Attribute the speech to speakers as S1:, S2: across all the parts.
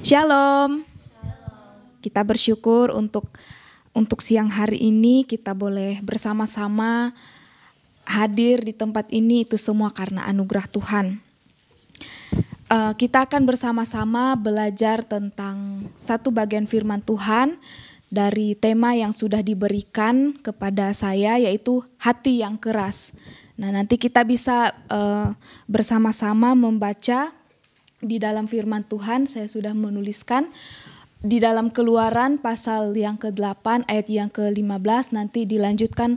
S1: Shalom. Kita bersyukur untuk siang hari ini kita boleh bersama-sama hadir di tempat ini, itu semua karena anugerah Tuhan. Kita akan bersama-sama belajar tentang satu bagian firman Tuhan dari tema yang sudah diberikan kepada saya, yaitu hati yang keras. Nah, nanti kita bisa bersama-sama membaca di dalam firman Tuhan. Saya sudah menuliskan di dalam Keluaran pasal yang ke-8 ayat yang ke-15, nanti dilanjutkan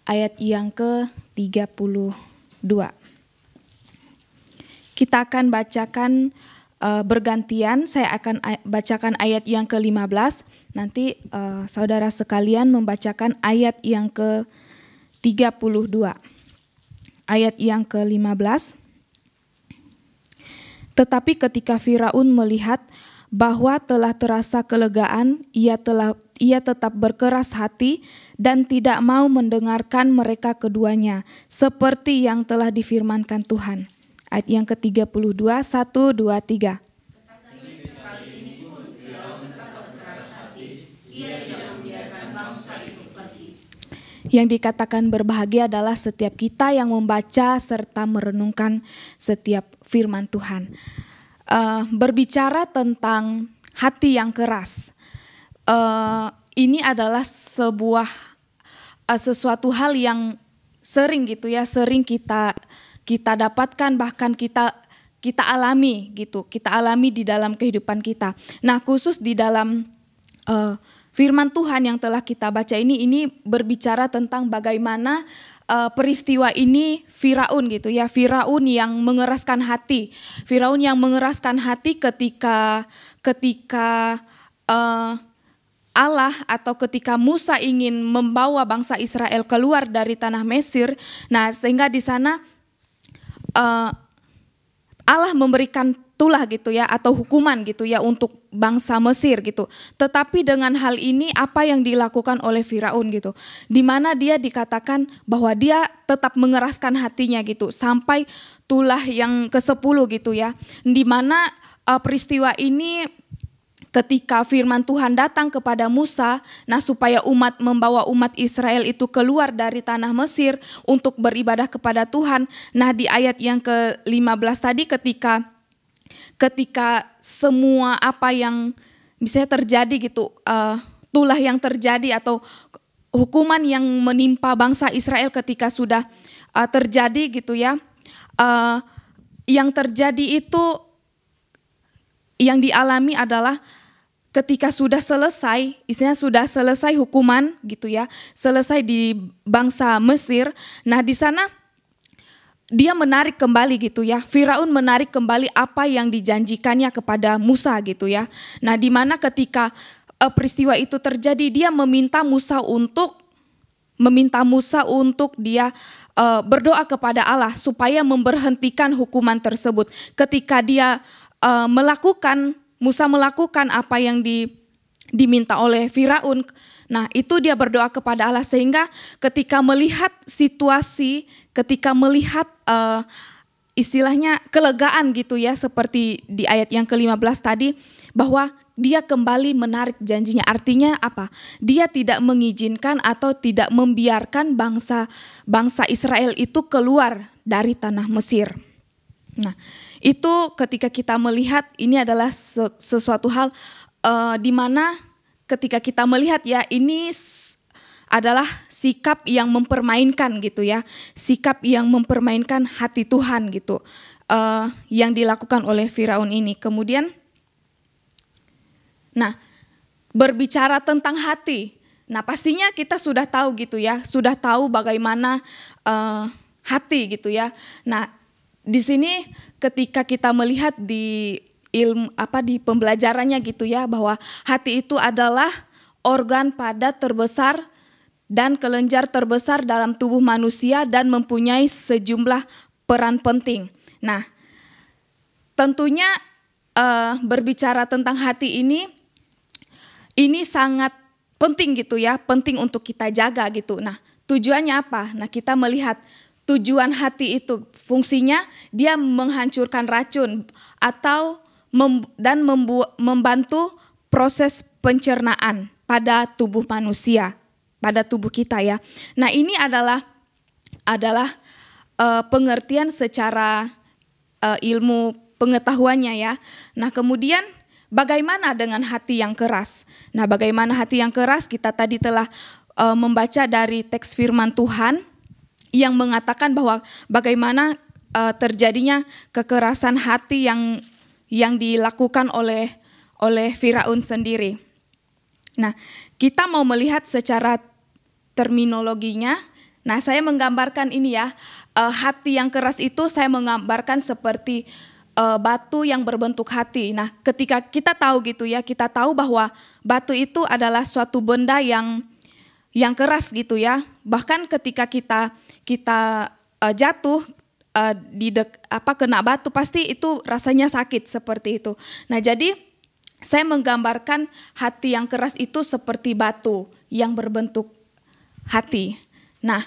S1: ayat yang ke-32. Kita akan bacakan bergantian. Saya akan bacakan ayat yang ke-15, nanti saudara sekalian membacakan ayat yang ke-32. Ayat yang ke-15. Tetapi ketika Firaun melihat bahwa telah terasa kelegaan, ia tetap berkeras hati dan tidak mau mendengarkan mereka keduanya, seperti yang telah difirmankan Tuhan. Ayat yang ke-32, 1, 2, 3. Yang dikatakan berbahagia adalah setiap kita yang membaca serta merenungkan setiap firman Tuhan. Berbicara tentang hati yang keras, ini adalah sesuatu hal yang sering sering kita dapatkan, bahkan kita alami kita alami di dalam kehidupan kita. Nah, khusus di dalam firman Tuhan yang telah kita baca ini berbicara tentang bagaimana peristiwa ini Firaun Firaun yang mengeraskan hati. Firaun yang mengeraskan hati ketika Allah atau ketika Musa ingin membawa bangsa Israel keluar dari tanah Mesir. Nah, sehingga di sana Allah memberikan tulah atau hukuman untuk bangsa Mesir gitu. Tetapi dengan hal ini apa yang dilakukan oleh Firaun di mana dia dikatakan bahwa dia tetap mengeraskan hatinya sampai tulah yang ke-10 di mana peristiwa ini ketika firman Tuhan datang kepada Musa, nah supaya membawa umat Israel itu keluar dari tanah Mesir untuk beribadah kepada Tuhan. Nah, di ayat yang ke-15 tadi ketika semua apa yang bisa terjadi tulah yang terjadi atau hukuman yang menimpa bangsa Israel ketika sudah terjadi yang terjadi itu yang dialami adalah ketika sudah selesai, sudah selesai hukuman selesai di bangsa Mesir. Nah, di sana dia menarik kembali Firaun menarik kembali apa yang dijanjikannya kepada Musa Nah, di mana ketika peristiwa itu terjadi, dia meminta Musa untuk dia berdoa kepada Allah supaya memberhentikan hukuman tersebut. Ketika dia Musa melakukan apa yang diminta oleh Firaun. Nah, itu dia berdoa kepada Allah, sehingga ketika melihat situasi, ketika melihat istilahnya kelegaan seperti di ayat yang ke-15 tadi, bahwa dia kembali menarik janjinya. Artinya apa? Dia tidak mengizinkan atau tidak membiarkan bangsa Israel itu keluar dari tanah Mesir. Nah, itu ketika kita melihat ini adalah sesuatu hal di mana ketika kita melihat ini adalah sikap yang mempermainkan sikap yang mempermainkan hati Tuhan yang dilakukan oleh Firaun ini. Kemudian, nah, berbicara tentang hati, nah pastinya kita sudah tahu sudah tahu bagaimana hati Nah, di sini ketika kita melihat di di pembelajarannya bahwa hati itu adalah organ padat terbesar dan kelenjar terbesar dalam tubuh manusia dan mempunyai sejumlah peran penting. Nah, tentunya berbicara tentang hati ini sangat penting penting untuk kita jaga Nah, tujuannya apa? Nah, kita melihat tujuan hati itu, fungsinya dia menghancurkan racun atau membantu proses pencernaan pada tubuh manusia, pada tubuh kita ya. Nah, ini adalah pengertian secara ilmu pengetahuannya ya. Nah, kemudian bagaimana dengan hati yang keras? Nah, bagaimana hati yang keras? Kita tadi telah membaca dari teks firman Tuhan yang mengatakan bahwa bagaimana terjadinya kekerasan hati yang dilakukan oleh Firaun sendiri. Nah, kita mau melihat secara terminologinya. Nah, saya menggambarkan ini ya, hati yang keras itu saya menggambarkan seperti batu yang berbentuk hati. Nah, ketika kita tahu gitu ya, kita tahu bahwa batu itu adalah suatu benda yang keras gitu ya. Bahkan ketika kita jatuh kena batu pasti itu rasanya sakit seperti itu. Nah, jadi saya menggambarkan hati yang keras itu seperti batu yang berbentuk hati. Nah,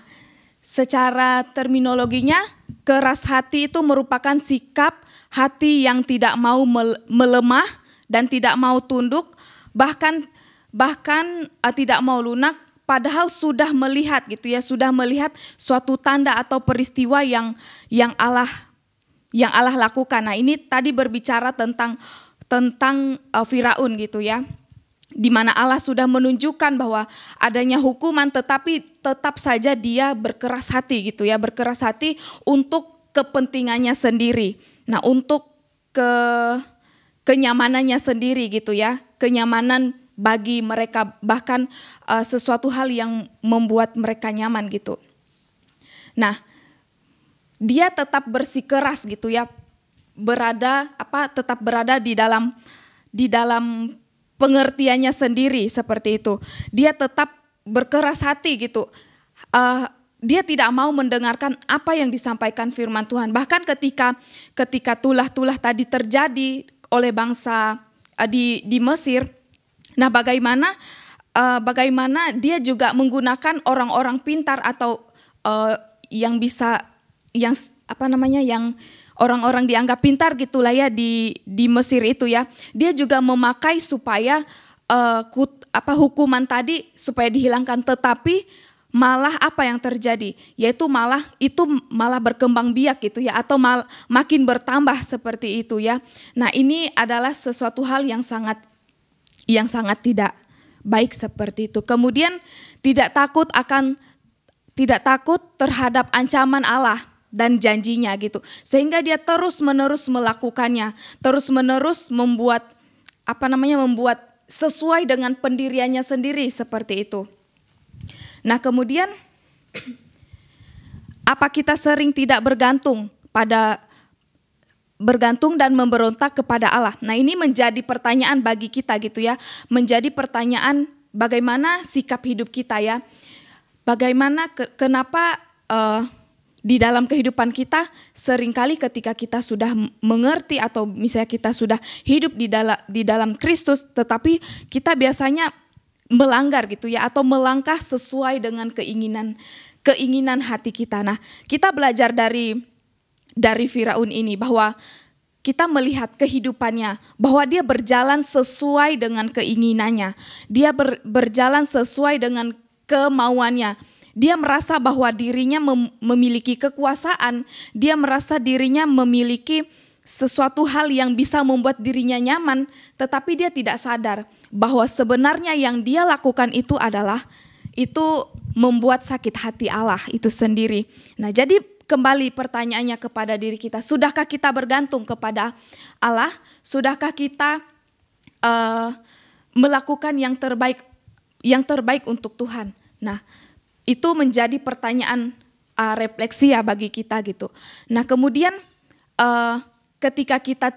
S1: secara terminologinya, keras hati itu merupakan sikap hati yang tidak mau melemah dan tidak mau tunduk, bahkan tidak mau lunak, padahal sudah melihat gitu ya, sudah melihat suatu tanda atau peristiwa yang Allah lakukan. Nah, ini tadi berbicara tentang Firaun gitu ya, di mana Allah sudah menunjukkan bahwa adanya hukuman, tetapi tetap saja dia berkeras hati gitu ya, berkeras hati untuk kepentingannya sendiri. Nah, untuk kenyamanannya sendiri gitu ya, kenyamanan bagi mereka, bahkan sesuatu hal yang membuat mereka nyaman gitu. Nah, dia tetap bersikeras gitu ya, tetap berada di dalam pengertiannya sendiri seperti itu. Dia tetap berkeras hati gitu. Dia tidak mau mendengarkan apa yang disampaikan firman Tuhan. Bahkan ketika tulah-tulah tadi terjadi oleh bangsa di Mesir, nah bagaimana dia juga menggunakan orang-orang pintar atau yang orang-orang dianggap pintar gitulah ya di Mesir itu ya. Dia juga memakai supaya hukuman tadi supaya dihilangkan, tetapi malah apa yang terjadi, yaitu malah berkembang biak gitu ya, atau makin bertambah seperti itu ya. Nah, ini adalah sesuatu hal yang sangat tidak baik seperti itu. Kemudian tidak takut terhadap ancaman Allah dan janjinya gitu, sehingga dia terus-menerus melakukannya, terus-menerus membuat sesuai dengan pendiriannya sendiri seperti itu. Nah, kemudian apa kita sering tidak bergantung dan memberontak kepada Allah? Nah, ini menjadi pertanyaan bagi kita gitu ya, menjadi pertanyaan bagaimana sikap hidup kita ya, bagaimana kenapa di dalam kehidupan kita seringkali ketika kita sudah mengerti atau misalnya kita sudah hidup di dalam Kristus, tetapi kita biasanya melanggar gitu ya, atau melangkah sesuai dengan keinginan hati kita. Nah, kita belajar dari Firaun ini bahwa kita melihat kehidupannya, bahwa dia berjalan sesuai dengan keinginannya, dia berjalan sesuai dengan kemauannya. Dia merasa bahwa dirinya memiliki kekuasaan, dia merasa dirinya memiliki sesuatu hal yang bisa membuat dirinya nyaman, tetapi dia tidak sadar bahwa sebenarnya yang dia lakukan itu membuat sakit hati Allah itu sendiri. Nah, jadi kembali pertanyaannya kepada diri kita, sudahkah kita bergantung kepada Allah? Sudahkah kita melakukan yang terbaik untuk Tuhan? Nah, itu menjadi pertanyaan refleksi ya bagi kita gitu. Nah, kemudian ketika kita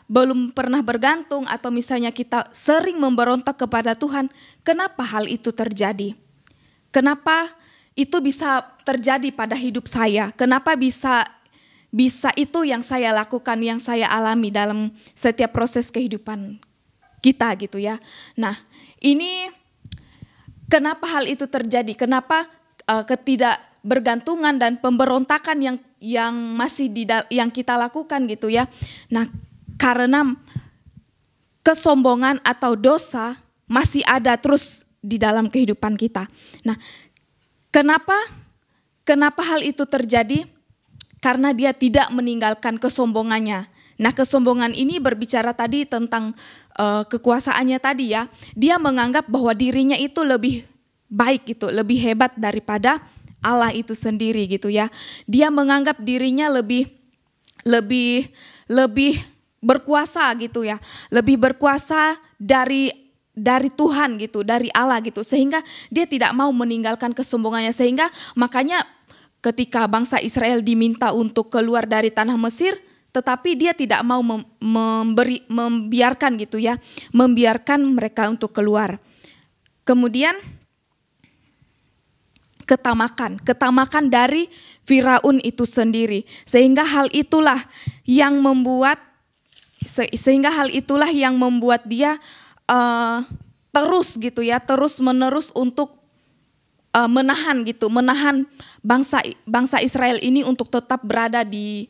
S1: belum pernah bergantung atau misalnya kita sering memberontak kepada Tuhan, kenapa hal itu terjadi? Kenapa itu bisa terjadi pada hidup saya? Kenapa bisa itu yang saya lakukan, yang saya alami dalam setiap proses kehidupan kita gitu ya. Nah, ini kenapa hal itu terjadi? Kenapa ketidakbergantungan dan pemberontakan yang masih yang kita lakukan gitu ya. Nah, karena kesombongan atau dosa masih ada terus di dalam kehidupan kita. Nah, kenapa hal itu terjadi? Karena dia tidak meninggalkan kesombongannya. Nah, kesombongan ini berbicara tadi tentang kekuasaannya tadi ya. Dia menganggap bahwa dirinya itu lebih baik gitu, lebih hebat daripada Allah itu sendiri gitu ya. Dia menganggap dirinya lebih berkuasa gitu ya. Lebih berkuasa dari Tuhan gitu, dari Allah gitu. Sehingga dia tidak mau meninggalkan kesombongannya. Sehingga makanya ketika bangsa Israel diminta untuk keluar dari tanah Mesir, tetapi dia tidak mau membiarkan gitu ya, membiarkan mereka untuk keluar. Kemudian ketamakan dari Firaun itu sendiri, sehingga hal itulah yang membuat dia terus gitu ya, terus menerus untuk menahan bangsa Israel ini untuk tetap berada di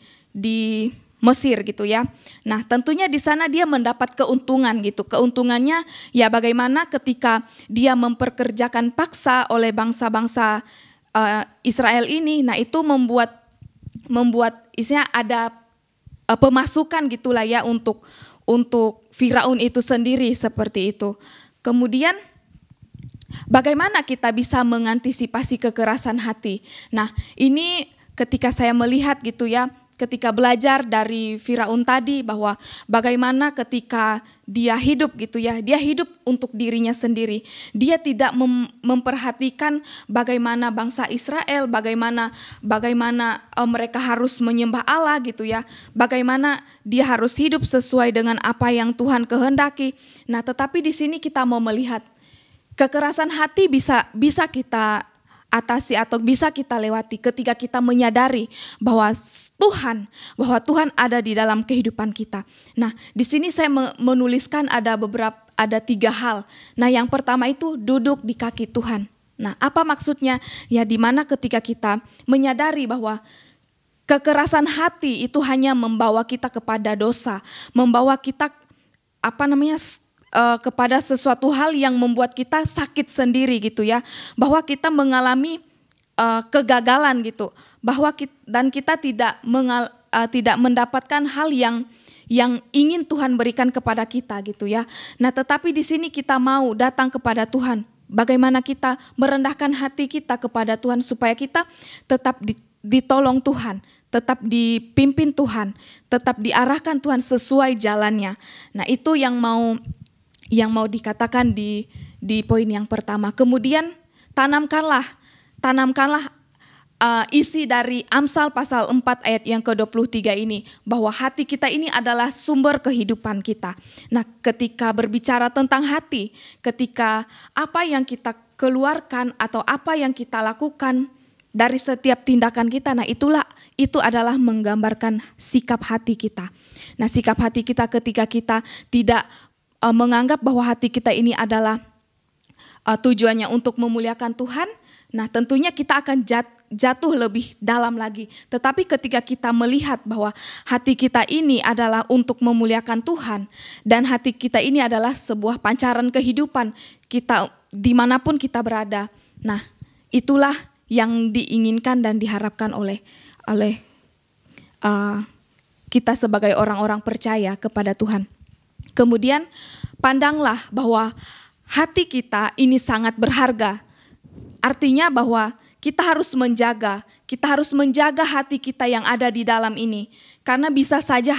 S1: Mesir gitu ya. Nah, tentunya di sana dia mendapat keuntungan gitu. Keuntungannya ya bagaimana ketika dia memperkerjakan paksa oleh bangsa-bangsa Israel ini. Nah, itu membuat isinya ada pemasukan gitulah ya untuk Firaun itu sendiri seperti itu. Kemudian bagaimana kita bisa mengantisipasi kekerasan hati? Nah, ini ketika saya melihat gitu ya, ketika belajar dari Firaun tadi bahwa bagaimana ketika dia hidup gitu ya, dia hidup untuk dirinya sendiri. Dia tidak memperhatikan bagaimana bangsa Israel, bagaimana mereka harus menyembah Allah gitu ya. Bagaimana dia harus hidup sesuai dengan apa yang Tuhan kehendaki. Nah, tetapi di sini kita mau melihat kekerasan hati bisa kita atasi atau bisa kita lewati ketika kita menyadari bahwa Tuhan ada di dalam kehidupan kita. Nah, di sini saya menuliskan ada 3 hal. Nah, yang pertama itu duduk di kaki Tuhan. Nah, apa maksudnya? Ya, di mana ketika kita menyadari bahwa kekerasan hati itu hanya membawa kita kepada dosa, membawa kita kepada sesuatu hal yang membuat kita sakit sendiri gitu ya, bahwa kita mengalami kegagalan gitu, bahwa kita tidak mendapatkan hal yang ingin Tuhan berikan kepada kita gitu ya. Nah, tetapi di sini kita mau datang kepada Tuhan. Bagaimana kita merendahkan hati kita kepada Tuhan supaya kita tetap ditolong Tuhan, tetap dipimpin Tuhan, tetap diarahkan Tuhan sesuai jalannya. Nah, itu yang mau dikatakan di poin yang pertama. Kemudian tanamkanlah isi dari Amsal pasal 4 ayat yang ke-23 ini, bahwa hati kita ini adalah sumber kehidupan kita. Nah, ketika berbicara tentang hati, ketika apa yang kita keluarkan atau apa yang kita lakukan dari setiap tindakan kita, nah itu adalah menggambarkan sikap hati kita. Nah, sikap hati kita ketika kita tidak menganggap bahwa hati kita ini adalah tujuannya untuk memuliakan Tuhan, nah tentunya kita akan jatuh lebih dalam lagi. Tetapi ketika kita melihat bahwa hati kita ini adalah untuk memuliakan Tuhan, dan hati kita ini adalah sebuah pancaran kehidupan kita dimanapun kita berada, nah itulah yang diinginkan dan diharapkan oleh kita sebagai orang-orang percaya kepada Tuhan. Kemudian pandanglah bahwa hati kita ini sangat berharga. Artinya bahwa kita harus menjaga hati kita yang ada di dalam ini. Karena bisa saja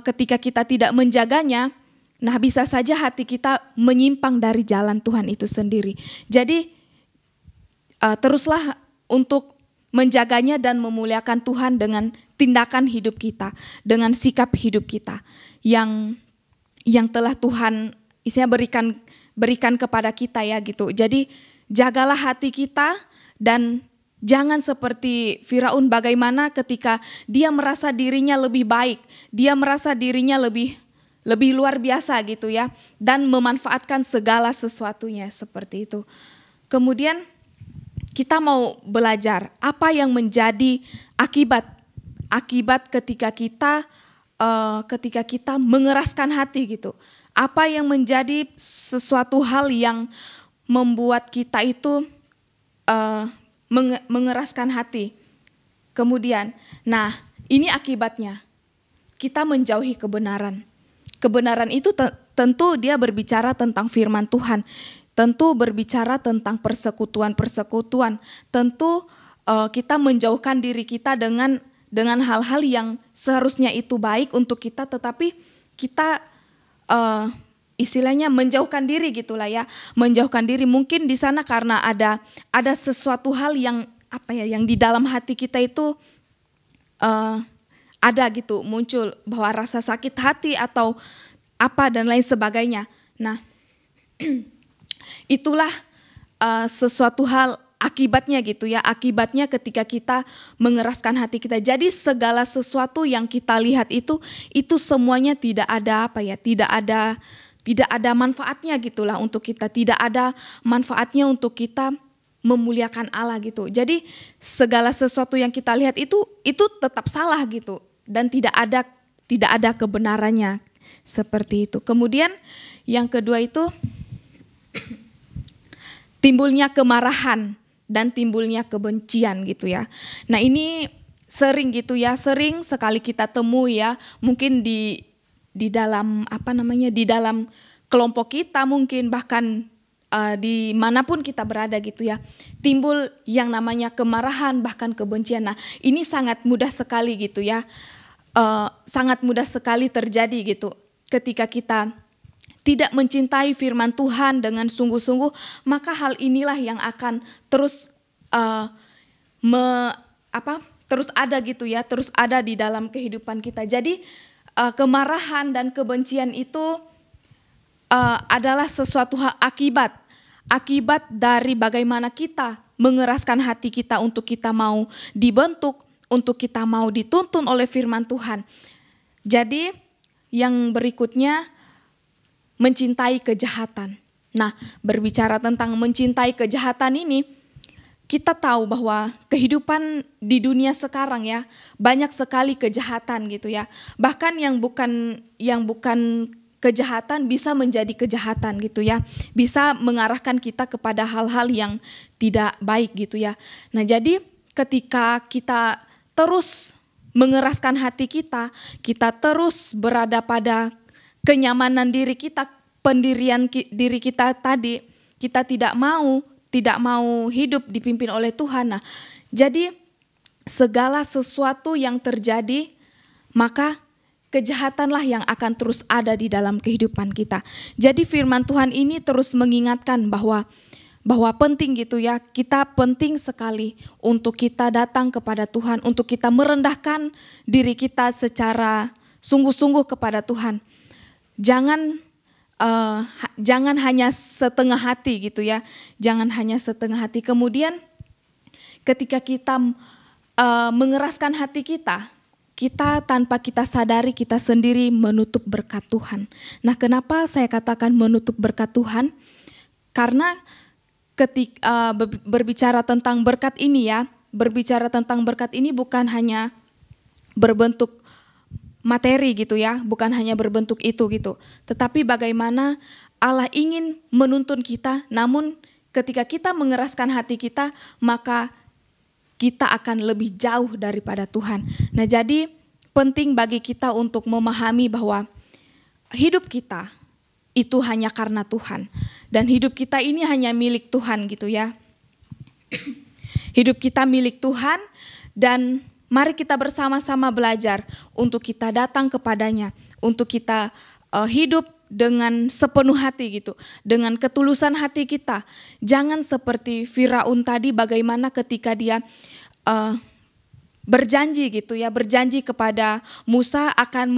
S1: ketika kita tidak menjaganya, nah bisa saja hati kita menyimpang dari jalan Tuhan itu sendiri. Jadi teruslah untuk menjaganya dan memuliakan Tuhan dengan tindakan hidup kita, dengan sikap hidup kita yang telah Tuhan berikan kepada kita ya gitu. Jadi jagalah hati kita dan jangan seperti Firaun, bagaimana ketika dia merasa dirinya lebih baik, dia merasa dirinya lebih luar biasa gitu ya, dan memanfaatkan segala sesuatunya seperti itu. Kemudian kita mau belajar apa yang menjadi akibat ketika kita mengeraskan hati gitu. Apa yang menjadi sesuatu hal yang membuat kita itu mengeraskan hati. Kemudian, nah ini akibatnya. Kita menjauhi kebenaran. Kebenaran itu tentu dia berbicara tentang firman Tuhan. Tentu berbicara tentang persekutuan-persekutuan. Tentu kita menjauhkan diri kita dengan hal-hal yang seharusnya itu baik untuk kita, tetapi kita istilahnya menjauhkan diri gitulah ya. Menjauhkan diri mungkin di sana karena ada sesuatu hal yang yang di dalam hati kita itu ada gitu, muncul bahwa rasa sakit hati atau apa dan lain sebagainya. Nah, itulah sesuatu hal akibatnya gitu ya. Akibatnya ketika kita mengeraskan hati kita. Jadi segala sesuatu yang kita lihat itu semuanya tidak ada tidak ada manfaatnya gitulah untuk kita. Tidak ada manfaatnya untuk kita memuliakan Allah gitu. Jadi segala sesuatu yang kita lihat itu tetap salah gitu. Dan tidak ada kebenarannya seperti itu. Kemudian yang kedua itu timbulnya kemarahan dan timbulnya kebencian gitu ya. Nah ini sering gitu ya, sering sekali kita temui ya, mungkin di dalam di dalam kelompok kita mungkin bahkan di manapun kita berada gitu ya, timbul yang namanya kemarahan bahkan kebencian. Nah ini sangat mudah sekali gitu ya. Sangat mudah sekali terjadi gitu ketika kita tidak mencintai firman Tuhan dengan sungguh-sungguh, maka hal inilah yang akan terus terus ada gitu ya, terus ada di dalam kehidupan kita. Jadi kemarahan dan kebencian itu adalah sesuatu hal akibat dari bagaimana kita mengeraskan hati kita untuk kita mau dibentuk, untuk kita mau dituntun oleh firman Tuhan. Jadi yang berikutnya mencintai kejahatan. Nah, berbicara tentang mencintai kejahatan ini, kita tahu bahwa kehidupan di dunia sekarang ya, banyak sekali kejahatan gitu ya. Bahkan yang bukan kejahatan bisa menjadi kejahatan gitu ya. Bisa mengarahkan kita kepada hal-hal yang tidak baik gitu ya. Nah, jadi ketika kita terus mengeraskan hati kita terus berada pada kenyamanan diri kita, pendirian diri kita tadi, kita tidak mau hidup dipimpin oleh Tuhan. Nah, jadi segala sesuatu yang terjadi, maka kejahatanlah yang akan terus ada di dalam kehidupan kita. Jadi firman Tuhan ini terus mengingatkan bahwa penting gitu ya, kita penting sekali untuk kita datang kepada Tuhan, untuk kita merendahkan diri kita secara sungguh-sungguh kepada Tuhan. Jangan hanya setengah hati gitu ya, jangan hanya setengah hati. Kemudian ketika kita mengeraskan hati kita tanpa kita sadari kita sendiri menutup berkat Tuhan. Nah, kenapa saya katakan menutup berkat Tuhan? Karena ketika berbicara tentang berkat ini ya, berbicara tentang berkat ini bukan hanya berbentuk materi gitu ya, bukan hanya berbentuk itu gitu. Tetapi bagaimana Allah ingin menuntun kita, namun ketika kita mengeraskan hati kita, maka kita akan lebih jauh daripada Tuhan. Nah, jadi penting bagi kita untuk memahami bahwa hidup kita itu hanya karena Tuhan. Dan hidup kita ini hanya milik Tuhan gitu ya. Hidup kita milik Tuhan dan mari kita bersama-sama belajar untuk kita datang kepadanya. Untuk kita hidup dengan sepenuh hati gitu. Dengan ketulusan hati kita. Jangan seperti Firaun tadi bagaimana ketika dia berjanji gitu ya. Berjanji kepada Musa akan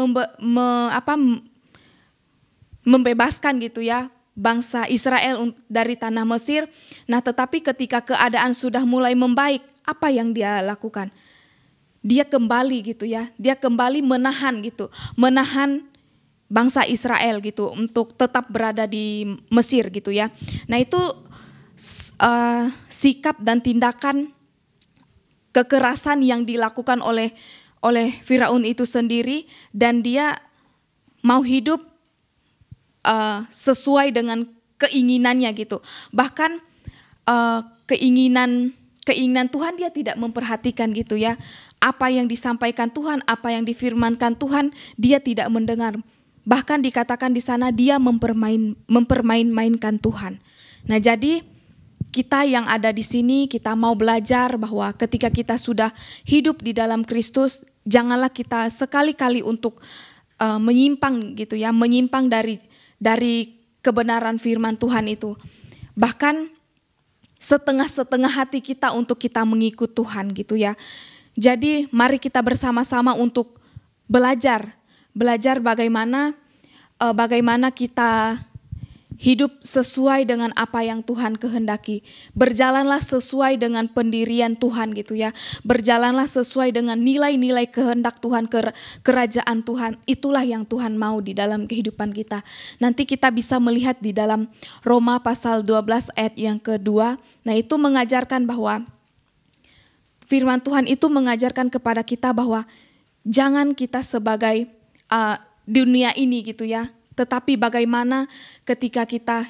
S1: membebaskan gitu ya bangsa Israel dari tanah Mesir. Nah, tetapi ketika keadaan sudah mulai membaik, apa yang dia lakukan? Dia kembali gitu ya. Dia kembali menahan bangsa Israel gitu untuk tetap berada di Mesir gitu ya. Nah, itu sikap dan tindakan kekerasan yang dilakukan oleh Firaun itu sendiri, dan dia mau hidup sesuai dengan keinginannya gitu. Bahkan keinginan Tuhan dia tidak memperhatikan gitu ya. Apa yang disampaikan Tuhan, apa yang difirmankan Tuhan, dia tidak mendengar. Bahkan dikatakan di sana dia mempermain-mainkan Tuhan. Nah, jadi kita yang ada di sini, kita mau belajar bahwa ketika kita sudah hidup di dalam Kristus, janganlah kita sekali-kali untuk menyimpang gitu ya, menyimpang dari kebenaran firman Tuhan itu. Bahkan setengah-setengah hati kita untuk kita mengikut Tuhan gitu ya. Jadi mari kita bersama-sama untuk belajar bagaimana kita hidup sesuai dengan apa yang Tuhan kehendaki. Berjalanlah sesuai dengan pendirian Tuhan gitu ya. Berjalanlah sesuai dengan nilai-nilai kehendak Tuhan, kerajaan Tuhan. Itulah yang Tuhan mau di dalam kehidupan kita. Nanti kita bisa melihat di dalam Roma pasal 12 ayat yang kedua. Nah, itu mengajarkan bahwa firman Tuhan itu mengajarkan kepada kita bahwa jangan kita sebagai dunia ini gitu ya. Tetapi bagaimana ketika kita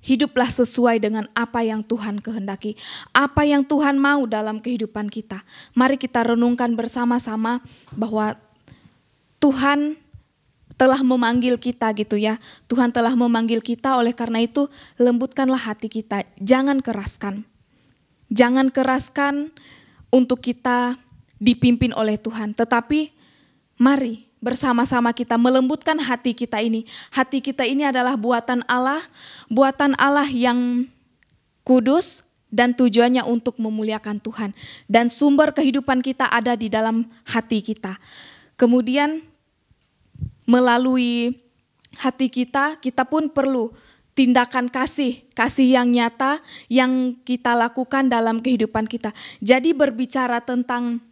S1: hiduplah sesuai dengan apa yang Tuhan kehendaki. Apa yang Tuhan mau dalam kehidupan kita. Mari kita renungkan bersama-sama bahwa Tuhan telah memanggil kita gitu ya. Tuhan telah memanggil kita, oleh karena itu lembutkanlah hati kita. Jangan keraskan. Jangan keraskan untuk kita dipimpin oleh Tuhan. Tetapi mari bersama-sama kita melembutkan hati kita ini. Hati kita ini adalah buatan Allah yang kudus dan tujuannya untuk memuliakan Tuhan. Dan sumber kehidupan kita ada di dalam hati kita. Kemudian melalui hati kita pun perlu tindakan kasih yang nyata yang kita lakukan dalam kehidupan kita. Jadi berbicara tentang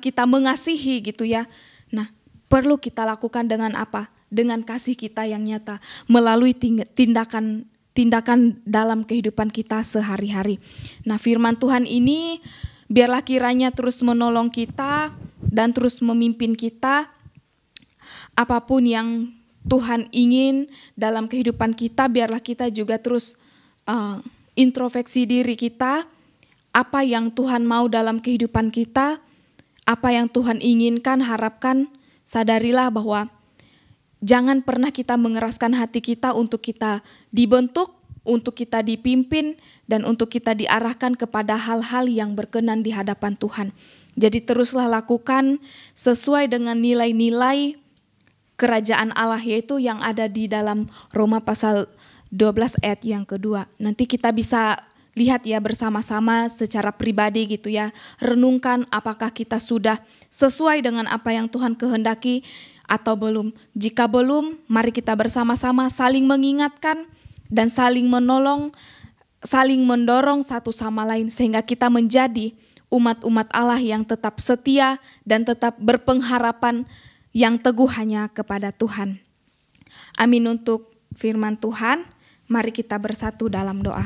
S1: kita mengasihi gitu ya. Nah, perlu kita lakukan dengan apa? Dengan kasih kita yang nyata melalui tindakan dalam kehidupan kita sehari-hari. Nah, firman Tuhan ini biarlah kiranya terus menolong kita dan terus memimpin kita apapun yang Tuhan ingin dalam kehidupan kita. Biarlah kita juga terus introspeksi diri kita, apa yang Tuhan mau dalam kehidupan kita, apa yang Tuhan inginkan, harapkan. Sadarilah bahwa jangan pernah kita mengeraskan hati kita untuk kita dibentuk, untuk kita dipimpin, dan untuk kita diarahkan kepada hal-hal yang berkenan di hadapan Tuhan. Jadi teruslah lakukan sesuai dengan nilai-nilai kerajaan Allah, yaitu yang ada di dalam Roma pasal 12 ayat yang kedua. Nanti kita bisa lihat ya bersama-sama secara pribadi gitu ya. Renungkan apakah kita sudah sesuai dengan apa yang Tuhan kehendaki atau belum. Jika belum, mari kita bersama-sama saling mengingatkan dan saling menolong, saling mendorong satu sama lain. Sehingga kita menjadi umat-umat Allah yang tetap setia dan tetap berpengharapan yang teguh hanya kepada Tuhan. Amin untuk firman Tuhan. Mari kita bersatu dalam doa.